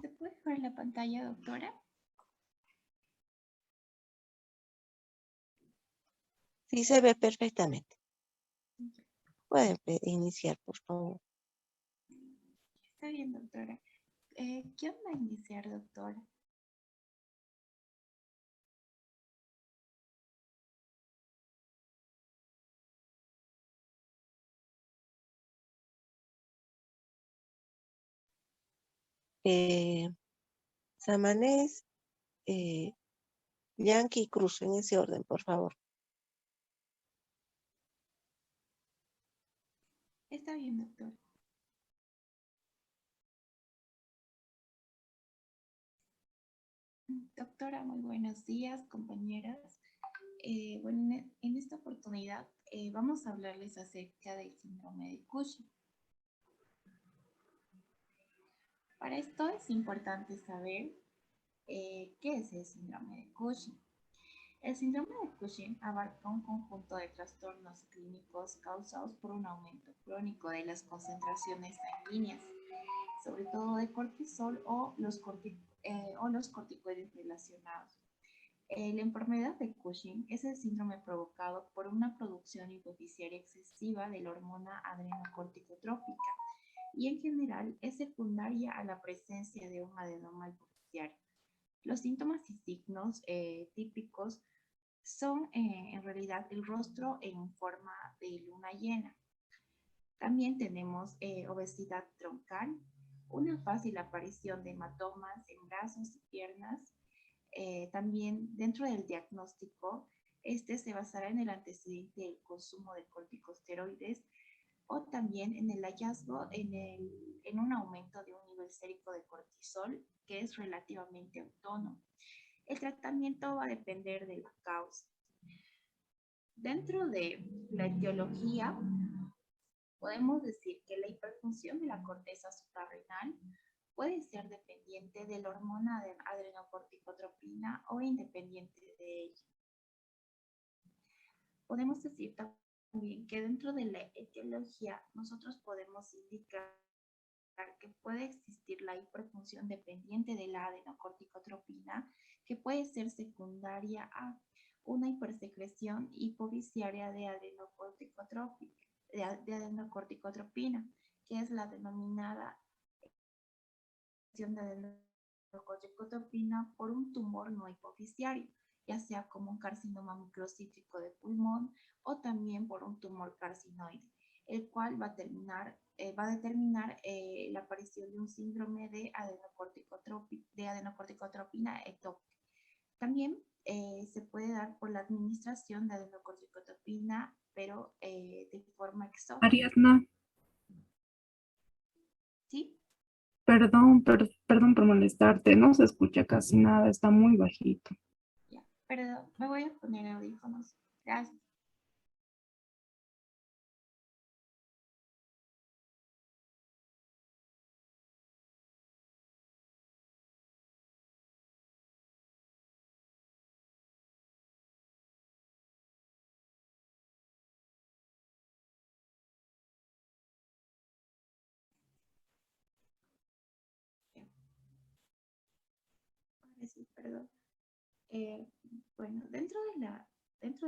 ¿Se puede ver la pantalla, doctora? Sí, se ve perfectamente. Pueden iniciar, por favor. Está bien, doctora. ¿Qué onda iniciar, doctora? Samanés, Yankee y Cruz, en ese orden, por favor. Está bien, doctora. Doctora, muy buenos días, compañeras. Bueno, en esta oportunidad vamos a hablarles acerca del síndrome de Cushing. Para esto es importante saber qué es el síndrome de Cushing. El síndrome de Cushing abarca un conjunto de trastornos clínicos causados por un aumento crónico de las concentraciones sanguíneas, sobre todo de cortisol o los corticoides relacionados. La enfermedad de Cushing es el síndrome provocado por una producción hipoficiaria excesiva de la hormona adrenocorticotrópica y en general es secundaria a la presencia de un adenoma hipoficiario. Los síntomas y signos típicos son en realidad el rostro en forma de luna llena. También tenemos obesidad troncal, una fácil aparición de hematomas en brazos y piernas. También dentro del diagnóstico, este se basará en el antecedente del consumo de corticosteroides o también en el hallazgo en un aumento de un nivel sérico de cortisol que es relativamente autónomo. El tratamiento va a depender de la causa. Dentro de la etiología, podemos decir que la hiperfunción de la corteza suprarrenal puede ser dependiente de la hormona de adrenocorticotropina o independiente de ella. Podemos decir también que dentro de la etiología nosotros podemos indicar que puede existir la hiperfunción dependiente de la adenocorticotropina, que puede ser secundaria a una hipersecreción hipoviciaria de adenocorticotropina, que es la denominada de adenocorticotropina por un tumor no hipoficiario, ya sea como un carcinoma microcítrico de pulmón o también por un tumor carcinoide, el cual va a determinar la aparición de un síndrome de adenocorticotropina ectópica. También se puede dar por la administración de adenocorticotropina, pero de forma exógena. Ariadna, ¿Sí? perdón por molestarte, no se escucha casi nada, está muy bajito. Ya, perdón, me voy a poner audífonos. Gracias. Sí, perdón. Eh, bueno, dentro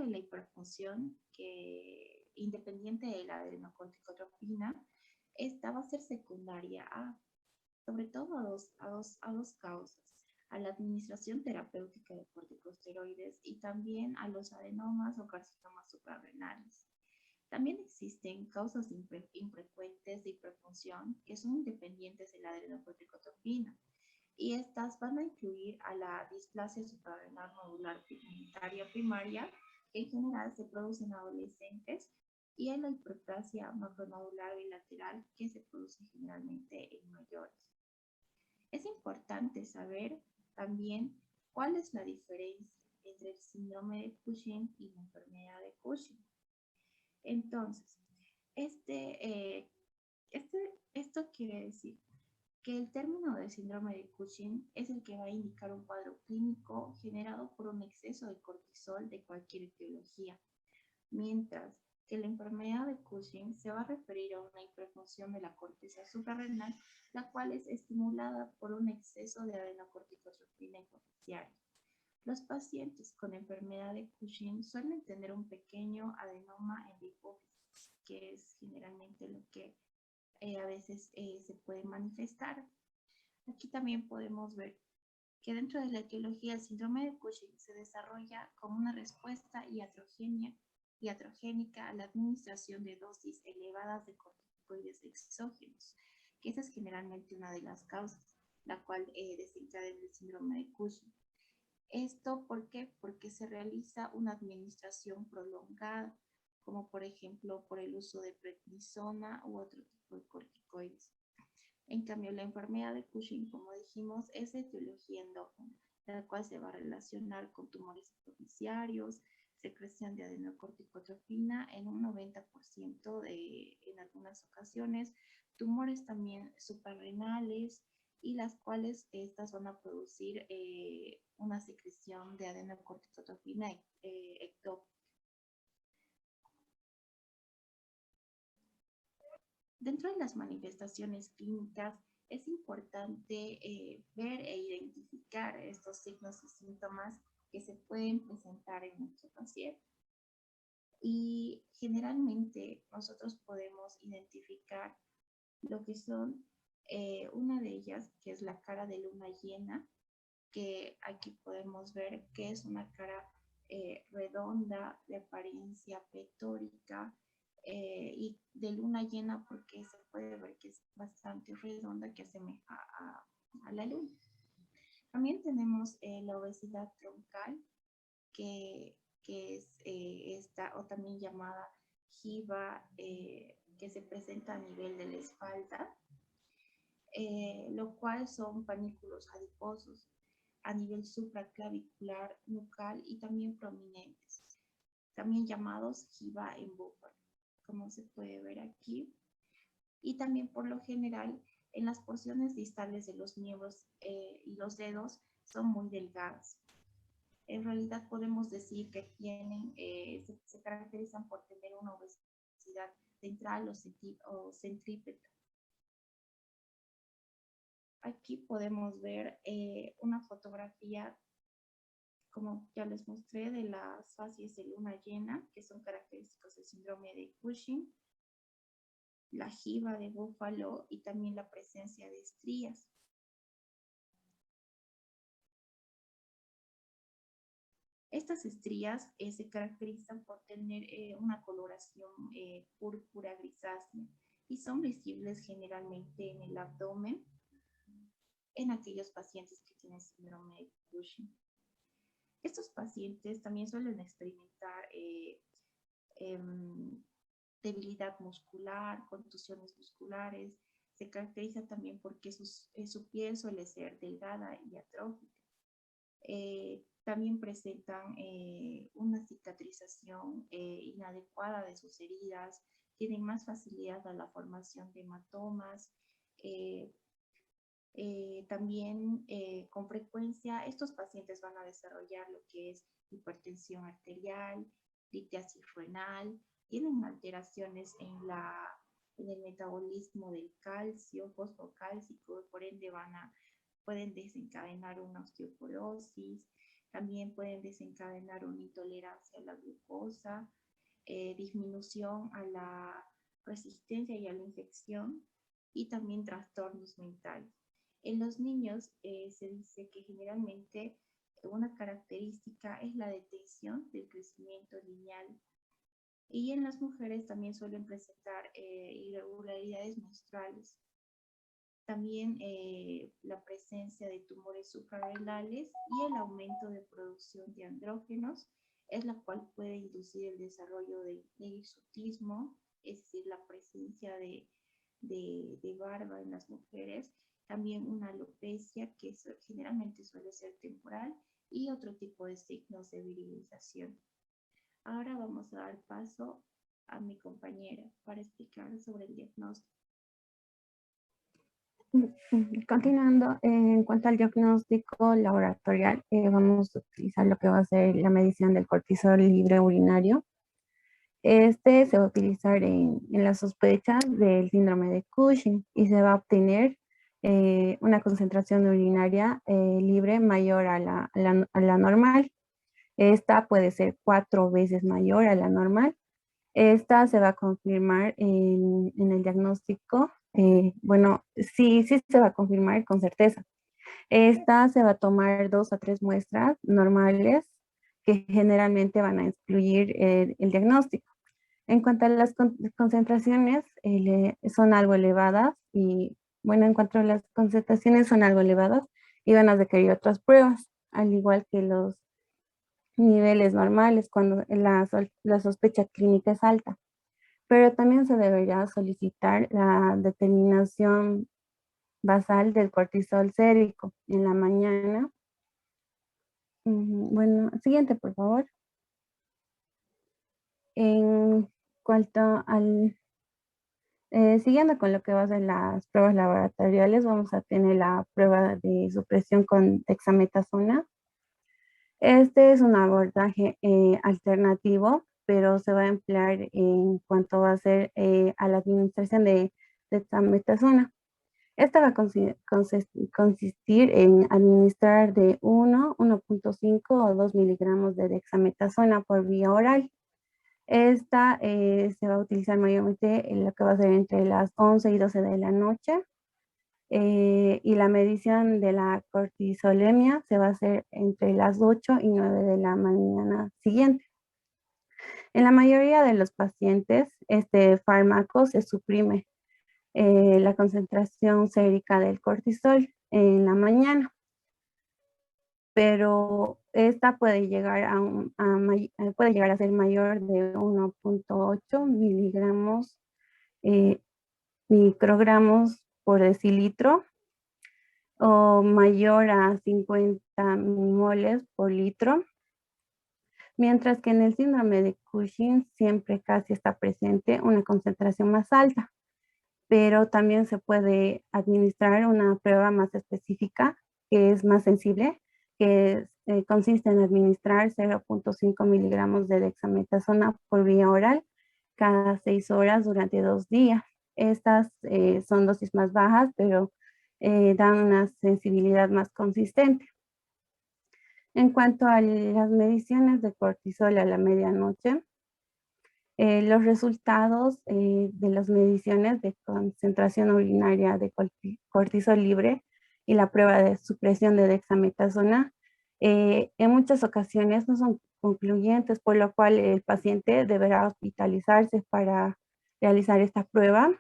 de la hiperfunción que independiente de la adrenocorticotropina, esta va a ser secundaria sobre todo a dos causas, a la administración terapéutica de corticosteroides y también a los adenomas o carcinomas suprarrenales. También existen causas infrecuentes de hiperfunción que son independientes de la adrenocorticotropina y estas van a incluir a la displasia suprarrenal nodular pigmentaria primaria, que en general se produce en adolescentes, y a la hiperplasia macronodular bilateral, que se produce generalmente en mayores. Es importante saber también cuál es la diferencia entre el síndrome de Cushing y la enfermedad de Cushing. Entonces, esto quiere decir que el término de síndrome de Cushing es el que va a indicar un cuadro clínico generado por un exceso de cortisol de cualquier etiología, mientras que la enfermedad de Cushing se va a referir a una hiperfunción de la corteza suprarrenal, la cual es estimulada por un exceso de adenocorticotropina hipoficiaria. Los pacientes con enfermedad de Cushing suelen tener un pequeño adenoma en la hipófisis, que es generalmente lo que a veces se puede manifestar. Aquí también podemos ver que dentro de la etiología el síndrome de Cushing se desarrolla como una respuesta iatrogénica a la administración de dosis elevadas de corticoides exógenos, que esa es generalmente una de las causas, la cual desencadena el síndrome de Cushing. ¿Esto por qué? Porque se realiza una administración prolongada, como por ejemplo por el uso de prednisona u otro tipo de corticoides. En cambio, la enfermedad de Cushing, como dijimos, es de etiología endógena, la cual se va a relacionar con tumores hipoficiarios, secreción de adenocorticotropina en un 90% en algunas ocasiones, tumores también suprarrenales, y las cuales estas van a producir una secreción de adenocorticotropina ectópica. Dentro de las manifestaciones clínicas es importante ver e identificar estos signos y síntomas que se pueden presentar en nuestro paciente. Y generalmente nosotros podemos identificar lo que son una de ellas, que es la cara de luna llena, que aquí podemos ver que es una cara redonda, de apariencia pletórica, y de luna llena porque se puede ver que es bastante redonda, que asemeja a la luna. También tenemos la obesidad troncal, que es esta, o también llamada jiba, que se presenta a nivel de la espalda, lo cual son panículos adiposos a nivel supraclavicular, nucal y también prominentes, también llamados jiba en búfalo, como se puede ver aquí. Y también por lo general en las porciones distales de los miembros y los dedos son muy delgadas. En realidad podemos decir que tienen, se caracterizan por tener una obesidad central o centrípeta. Aquí podemos ver una fotografía, como ya les mostré, de las facies de luna llena, que son característicos del síndrome de Cushing, la jiba de búfalo y también la presencia de estrías. Estas estrías se caracterizan por tener una coloración púrpura grisácea y son visibles generalmente en el abdomen en aquellos pacientes que tienen síndrome de Cushing. Estos pacientes también suelen experimentar debilidad muscular, contusiones musculares. Se caracteriza también porque su piel suele ser delgada y atrófica. También presentan una cicatrización inadecuada de sus heridas, tienen más facilidad a la formación de hematomas. También con frecuencia estos pacientes van a desarrollar lo que es hipertensión arterial, litiasis renal, tienen alteraciones en el metabolismo del calcio, fosfocálcico, por ende pueden desencadenar una osteoporosis, también pueden desencadenar una intolerancia a la glucosa, disminución a la resistencia y a la infección, y también trastornos mentales. En los niños se dice que generalmente una característica es la detención del crecimiento lineal, y en las mujeres también suelen presentar irregularidades menstruales. También la presencia de tumores suprarrenales y el aumento de producción de andrógenos, es la cual puede inducir el desarrollo de hirsutismo, es decir, la presencia de barba en las mujeres, también una alopecia que generalmente suele ser temporal, y otro tipo de signos de virilización. Ahora vamos a dar paso a mi compañera para explicar sobre el diagnóstico. Continuando, en cuanto al diagnóstico laboratorial, vamos a utilizar lo que va a ser la medición del cortisol libre urinario. Este se va a utilizar en la sospecha del síndrome de Cushing y se va a obtener una concentración urinaria libre mayor a la normal. Esta puede ser 4 veces mayor a la normal. Esta se va a confirmar en el diagnóstico. Bueno, sí se va a confirmar con certeza. Esta se va a tomar 2 a 3 muestras normales que generalmente van a excluir el diagnóstico. En cuanto a las concentraciones, son algo elevadas y, bueno, en cuanto a las concentraciones son algo elevadas y van a requerir otras pruebas, al igual que los niveles normales cuando la sospecha clínica es alta. Pero también se debería solicitar la determinación basal del cortisol sérico en la mañana. Bueno, siguiente, por favor. En cuanto al, siguiendo con lo que va a ser las pruebas laboratoriales, vamos a tener la prueba de supresión con dexametasona. Este es un abordaje alternativo, pero se va a emplear en cuanto va a ser a la administración de dexametasona. Esta va a consistir en administrar de 1.5 o 2 miligramos de dexametasona por vía oral. Esta se va a utilizar mayormente en lo que va a ser entre las 11 y 12 de la noche. Y la medición de la cortisolemia se va a hacer entre las 8 y 9 de la mañana siguiente. En la mayoría de los pacientes, este fármaco se suprime la concentración sérica del cortisol en la mañana, pero esta puede llegar puede llegar a ser mayor de 1.8 miligramos microgramos por decilitro o mayor a 50 milimoles por litro, mientras que en el síndrome de Cushing siempre casi está presente una concentración más alta, pero también se puede administrar una prueba más específica que es más sensible, que consiste en administrar 0.5 miligramos de dexametasona por vía oral cada 6 horas durante 2 días. Estas son dosis más bajas, pero dan una sensibilidad más consistente. En cuanto a las mediciones de cortisol a la medianoche, los resultados de las mediciones de concentración urinaria de cortisol libre y la prueba de supresión de dexametasona en muchas ocasiones no son concluyentes, por lo cual el paciente deberá hospitalizarse para realizar esta prueba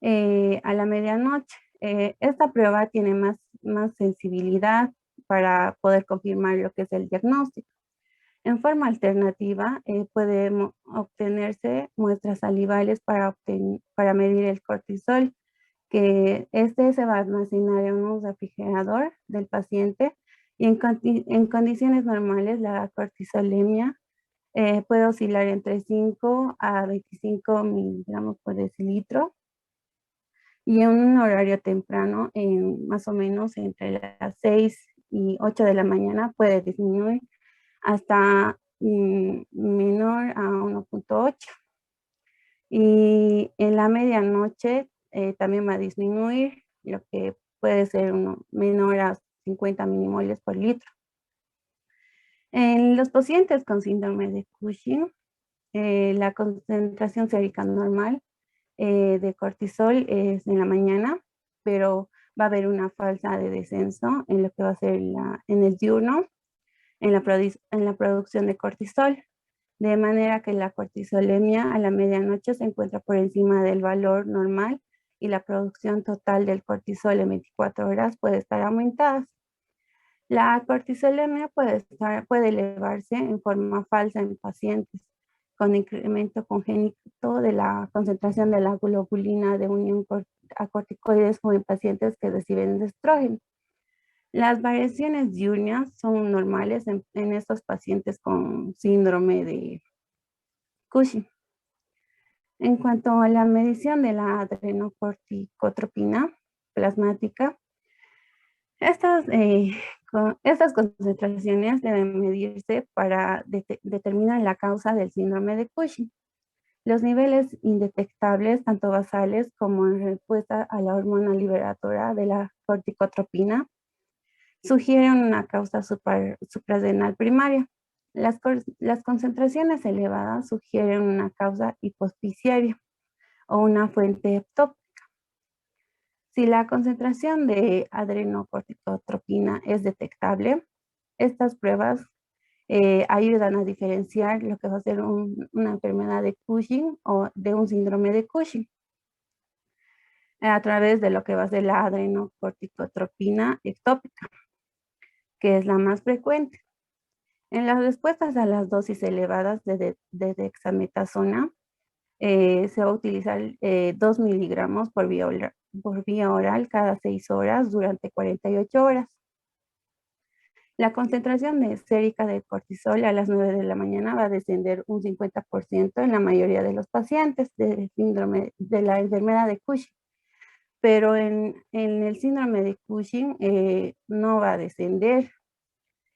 a la medianoche. Esta prueba tiene más sensibilidad para poder confirmar lo que es el diagnóstico. En forma alternativa, puede obtenerse muestras salivales para medir el cortisol, que este se va a almacenar en un refrigerador del paciente y en condiciones normales la cortisolemia puede oscilar entre 5 a 25 miligramos por decilitro y en un horario temprano, más o menos entre las 6 y 8 de la mañana, puede disminuir hasta menor a 1.8. Y en la medianoche también va a disminuir, lo que puede ser menor a 50 milimoles por litro. En los pacientes con síndrome de Cushing, la concentración sérica normal de cortisol es en la mañana, pero va a haber una falsa de descenso en lo que va a ser en el diurno, en la producción de cortisol, de manera que la cortisolemia a la medianoche se encuentra por encima del valor normal y la producción total del cortisol en 24 horas puede estar aumentada. La cortisolemia puede elevarse en forma falsa en pacientes con incremento congénito de la concentración de la globulina de unión a corticoides o en pacientes que reciben estrógeno. Las variaciones diurnas son normales en estos pacientes con síndrome de Cushing. En cuanto a la medición de la adrenocorticotropina plasmática, estas Estas concentraciones deben medirse para determinar la causa del síndrome de Cushing. Los niveles indetectables, tanto basales como en respuesta a la hormona liberadora de la corticotropina, sugieren una causa suprarrenal primaria. Las concentraciones elevadas sugieren una causa hipoficiaria o una fuente ectópica. Si la concentración de adrenocorticotropina es detectable, estas pruebas ayudan a diferenciar lo que va a ser una enfermedad de Cushing o de un síndrome de Cushing a través de lo que va a ser la adrenocorticotropina ectópica, que es la más frecuente. En las respuestas a las dosis elevadas de dexametasona, se va a utilizar 2 miligramos por vía oral cada 6 horas durante 48 horas. La concentración sérica de cortisol a las 9 de la mañana va a descender un 50% en la mayoría de los pacientes de síndrome de la enfermedad de Cushing, pero en el síndrome de Cushing no va a descender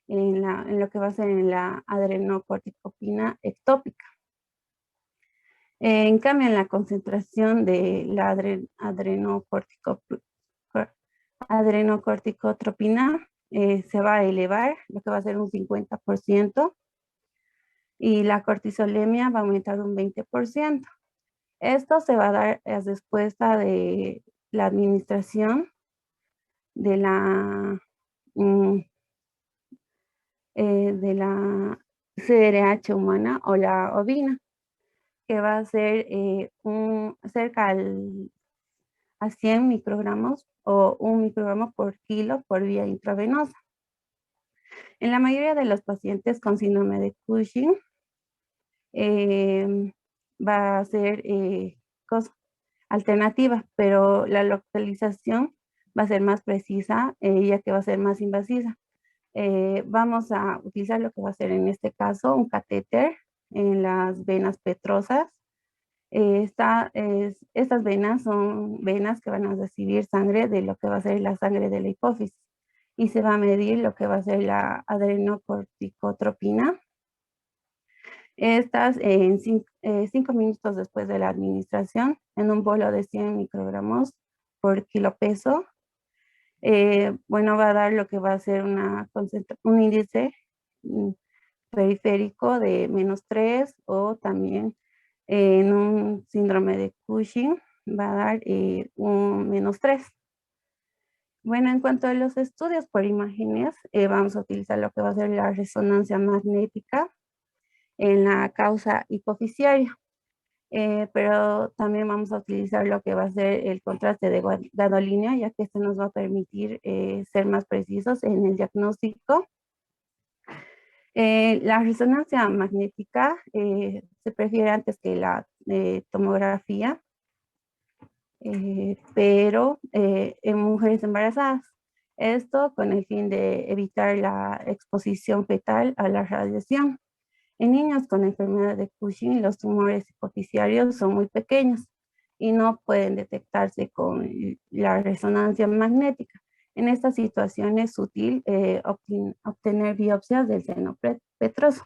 en lo que va a ser en la adrenocorticopina ectópica. En cambio, en la concentración de la adrenocorticotropina se va a elevar, lo que va a ser un 50%, y la cortisolemia va a aumentar un 20%. Esto se va a dar a respuesta de la administración de la CRH humana o la ovina, que va a ser cerca a 100 microgramos o 1 microgramo por kilo por vía intravenosa. En la mayoría de los pacientes con síndrome de Cushing va a ser alternativa, pero la localización va a ser más precisa, ya que va a ser más invasiva. Vamos a utilizar lo que va a ser en este caso un catéter en las venas petrosas. Estas venas son venas que van a recibir sangre de lo que va a ser la sangre de la hipófisis y se va a medir lo que va a ser la adrenocorticotropina. Estas en 5 minutos después de la administración en un bolo de 100 microgramos por kilo peso. Bueno, va a dar lo que va a ser un índice periférico de -3 o también en un síndrome de Cushing va a dar un -3. Bueno, en cuanto a los estudios por imágenes, vamos a utilizar lo que va a ser la resonancia magnética en la causa hipofisiaria, pero también vamos a utilizar lo que va a ser el contraste de gadolíneo, ya que esto nos va a permitir ser más precisos en el diagnóstico. La resonancia magnética se prefiere antes que la tomografía, pero en mujeres embarazadas. Esto con el fin de evitar la exposición fetal a la radiación. En niños con enfermedad de Cushing, los tumores hipofisiarios son muy pequeños y no pueden detectarse con la resonancia magnética. En esta situación es útil obtener biopsias del seno petroso.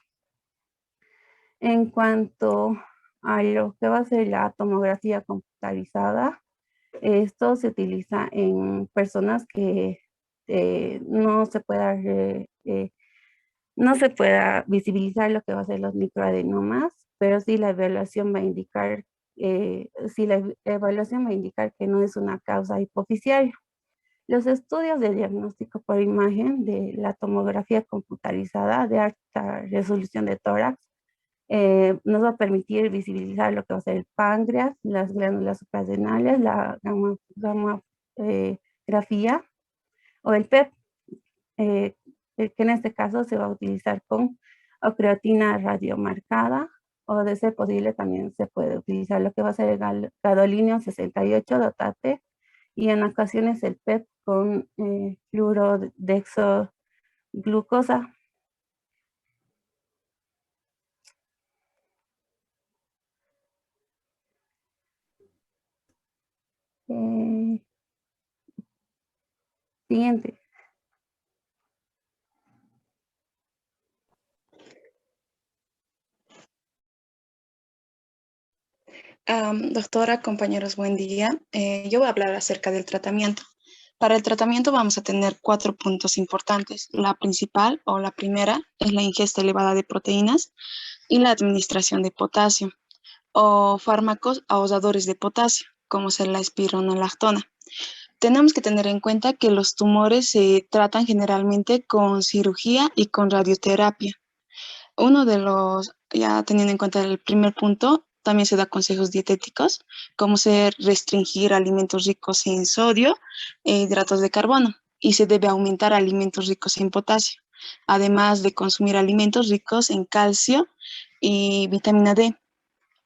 En cuanto a lo que va a ser la tomografía computarizada, esto se utiliza en personas que no se pueda visibilizar lo que va a ser los microadenomas, pero sí la evaluación va a indicar, que no es una causa hipofisiaria. Los estudios de diagnóstico por imagen de la tomografía computarizada de alta resolución de tórax nos va a permitir visibilizar lo que va a ser el páncreas, las glándulas suprarrenales, la gamografía o el PET, que en este caso se va a utilizar con creatina radiomarcada, o de ser posible también se puede utilizar lo que va a ser el gadolínio 68 dotate, y en ocasiones el PET con fluorodexoglucosa. Siguiente. Doctora, compañeros, buen día. Yo voy a hablar acerca del tratamiento. Para el tratamiento vamos a tener 4 puntos importantes. La principal o la primera es la ingesta elevada de proteínas y la administración de potasio o fármacos ausadores de potasio, como ser la espironolactona. Tenemos que tener en cuenta que los tumores se tratan generalmente con cirugía y con radioterapia. Uno de los, ya teniendo en cuenta el primer punto, también se da consejos dietéticos, como ser restringir alimentos ricos en sodio e hidratos de carbono, y se debe aumentar alimentos ricos en potasio, además de consumir alimentos ricos en calcio y vitamina D.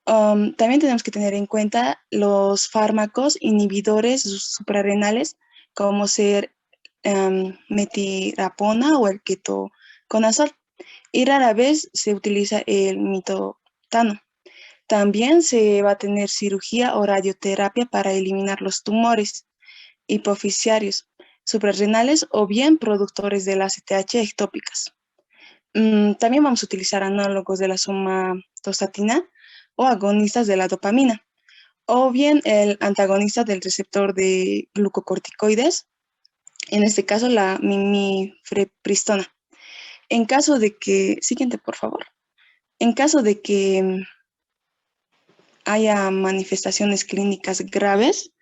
También tenemos que tener en cuenta los fármacos inhibidores suprarrenales, como ser metirapona o el ketoconazol, y rara vez se utiliza el mitotano. También se va a tener cirugía o radioterapia para eliminar los tumores hipofisiarios, suprarrenales o bien productores de las ACTH ectópicas. También vamos a utilizar análogos de la somatostatina o agonistas de la dopamina, o bien el antagonista del receptor de glucocorticoides, en este caso la mifepristona. En caso de que, siguiente por favor, en caso de que haya manifestaciones clínicas graves,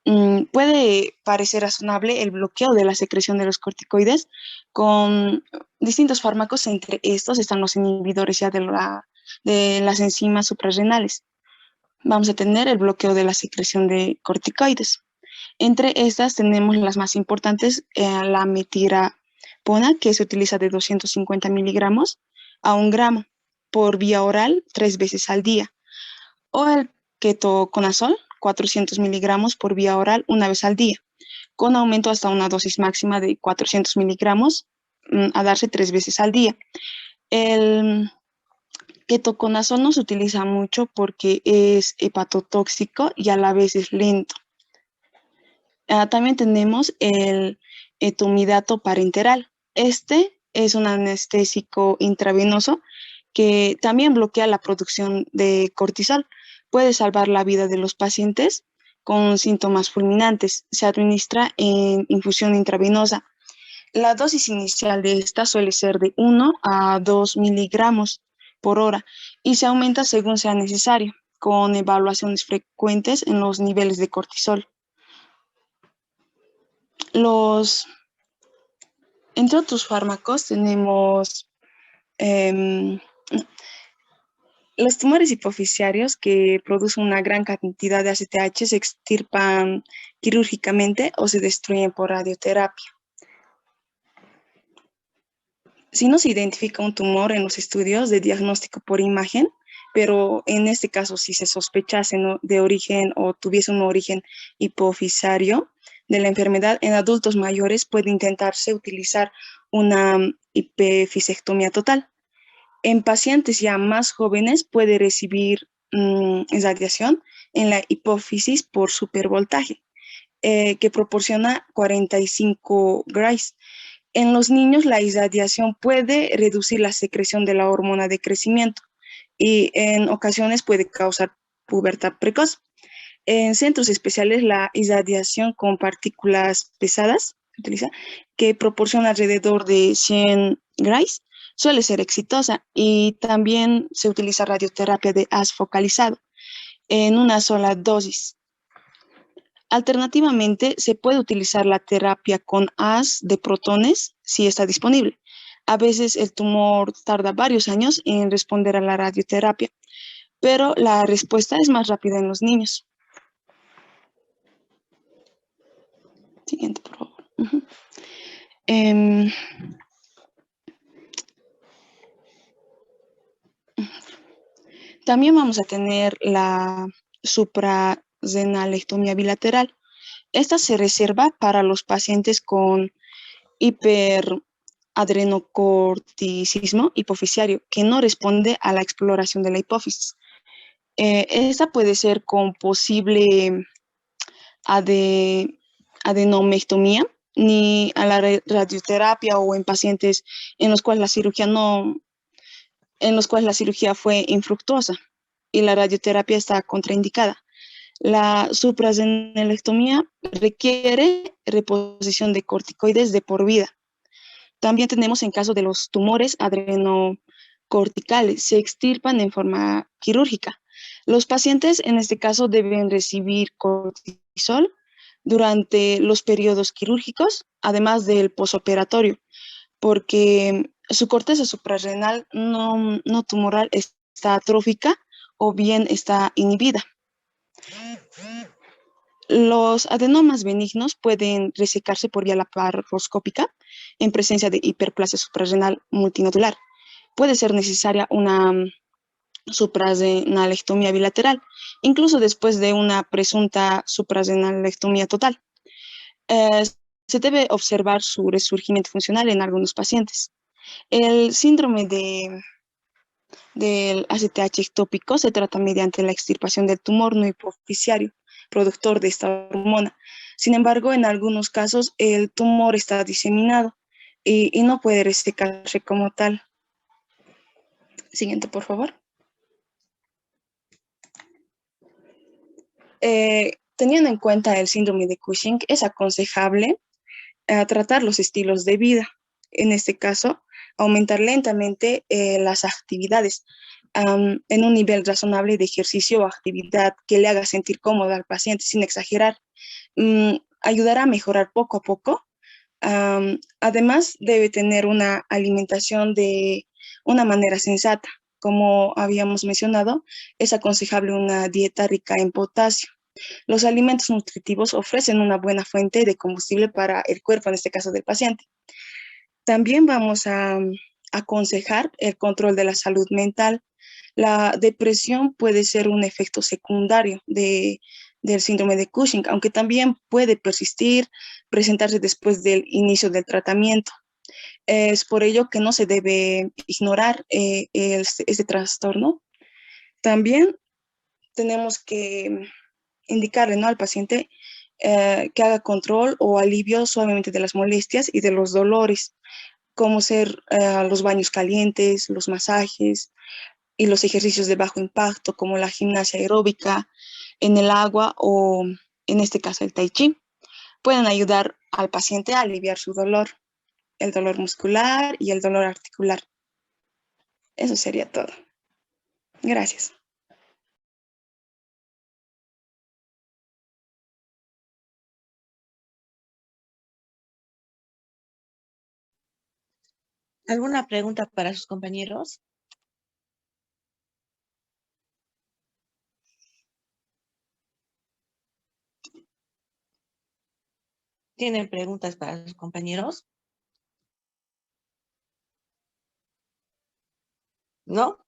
puede parecer razonable el bloqueo de la secreción de los corticoides con distintos fármacos. Entre estos están los inhibidores ya de las enzimas suprarrenales. Vamos a tener el bloqueo de la secreción de corticoides. Entre estas tenemos las más importantes, la metirapona, que se utiliza de 250 miligramos a 1 gramo por vía oral 3 veces al día, o el ketoconazol, 400 miligramos por vía oral 1 vez al día, con aumento hasta una dosis máxima de 400 miligramos a darse 3 veces al día. El ketoconazol no se utiliza mucho porque es hepatotóxico y a la vez es lento. También tenemos el etomidato parenteral. Este es un anestésico intravenoso que también bloquea la producción de cortisol. Puede salvar la vida de los pacientes con síntomas fulminantes. Se administra en infusión intravenosa. La dosis inicial de esta suele ser de 1 a 2 miligramos por hora y se aumenta según sea necesario, con evaluaciones frecuentes en los niveles de cortisol. Entre otros fármacos tenemos los tumores hipofisiarios, que producen una gran cantidad de ACTH, se extirpan quirúrgicamente o se destruyen por radioterapia. Si no se identifica un tumor en los estudios de diagnóstico por imagen, pero en este caso si se sospechase de origen o tuviese un origen hipofisario de la enfermedad, en adultos mayores puede intentarse utilizar una hipofisectomía total. En pacientes ya más jóvenes puede recibir radiación en la hipófisis por supervoltaje, que proporciona 45 grays. En los niños la irradiación puede reducir la secreción de la hormona de crecimiento y en ocasiones puede causar pubertad precoz. En centros especiales la irradiación con partículas pesadas se utiliza, que proporciona alrededor de 100 grays, suele ser exitosa, y también se utiliza radioterapia de haz focalizado en una sola dosis. Alternativamente, se puede utilizar la terapia con haz de protones si está disponible. A veces el tumor tarda varios años en responder a la radioterapia, pero la respuesta es más rápida en los niños. Siguiente, por favor. También vamos a tener la suprarrenalectomía bilateral. Esta se reserva para los pacientes con hiperadrenocorticismo hipofisiario que no responde a la exploración de la hipófisis. Esta puede ser con posible adenomectomía, ni a la radioterapia, o en pacientes en los cuales la cirugía fue infructuosa. y la radioterapia está contraindicada. La suprarrenalectomía requiere reposición de corticoides de por vida. También tenemos en caso de los tumores adrenocorticales, se extirpan en forma quirúrgica. Los pacientes en este caso deben recibir cortisol durante los periodos quirúrgicos, además del posoperatorio, porque su corteza suprarrenal no tumoral está atrófica o bien está inhibida. Los adenomas benignos pueden resecarse por vía laparoscópica en presencia de hiperplasia suprarrenal multinodular. Puede ser necesaria una suprarrenalectomía bilateral, incluso después de una presunta suprarrenalectomía total. Se debe observar su resurgimiento funcional en algunos pacientes. El síndrome del ACTH ectópico se trata mediante la extirpación del tumor no hipoficiario, productor de esta hormona. Sin embargo, en algunos casos el tumor está diseminado y no puede resecarse como tal. Siguiente, por favor. Teniendo en cuenta el síndrome de Cushing, es aconsejable tratar los estilos de vida. En este caso, aumentar lentamente las actividades en un nivel razonable de ejercicio o actividad que le haga sentir cómodo al paciente sin exagerar. Ayudará a mejorar poco a poco. Además, debe tener una alimentación de una manera sensata. Como habíamos mencionado, es aconsejable una dieta rica en potasio. Los alimentos nutritivos ofrecen una buena fuente de combustible para el cuerpo, en este caso del paciente. También vamos a aconsejar el control de la salud mental. La depresión puede ser un efecto secundario del síndrome de Cushing, aunque también puede persistir, presentarse después del inicio del tratamiento. Es por ello que no se debe ignorar este trastorno. También tenemos que indicarle, ¿no?, al paciente que haga control o alivio suavemente de las molestias y de los dolores, como ser los baños calientes, los masajes y los ejercicios de bajo impacto, como la gimnasia aeróbica en el agua o, en este caso, el tai chi. Pueden ayudar al paciente a aliviar su dolor, el dolor muscular y el dolor articular. Eso sería todo. Gracias. ¿Alguna pregunta para sus compañeros? ¿Tienen preguntas para sus compañeros? ¿No?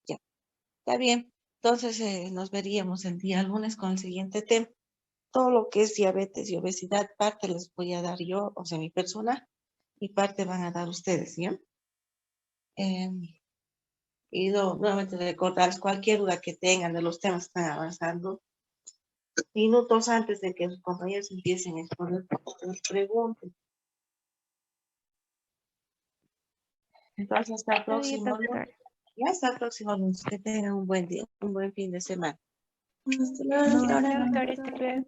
Ya, está bien. Entonces nos veríamos el día lunes con el siguiente tema. Todo lo que es diabetes y obesidad, parte les voy a dar yo, o sea, mi persona, y parte van a dar ustedes, ¿ya? Y nuevamente recordarles cualquier duda que tengan de los temas que están avanzando. Minutos antes de que los compañeros empiecen a exponer, pregunten. Entonces, hasta el próximo lunes. Ya hasta el próximo lunes. Que tengan un buen día, un buen fin de semana. Hasta luego. No, doctor,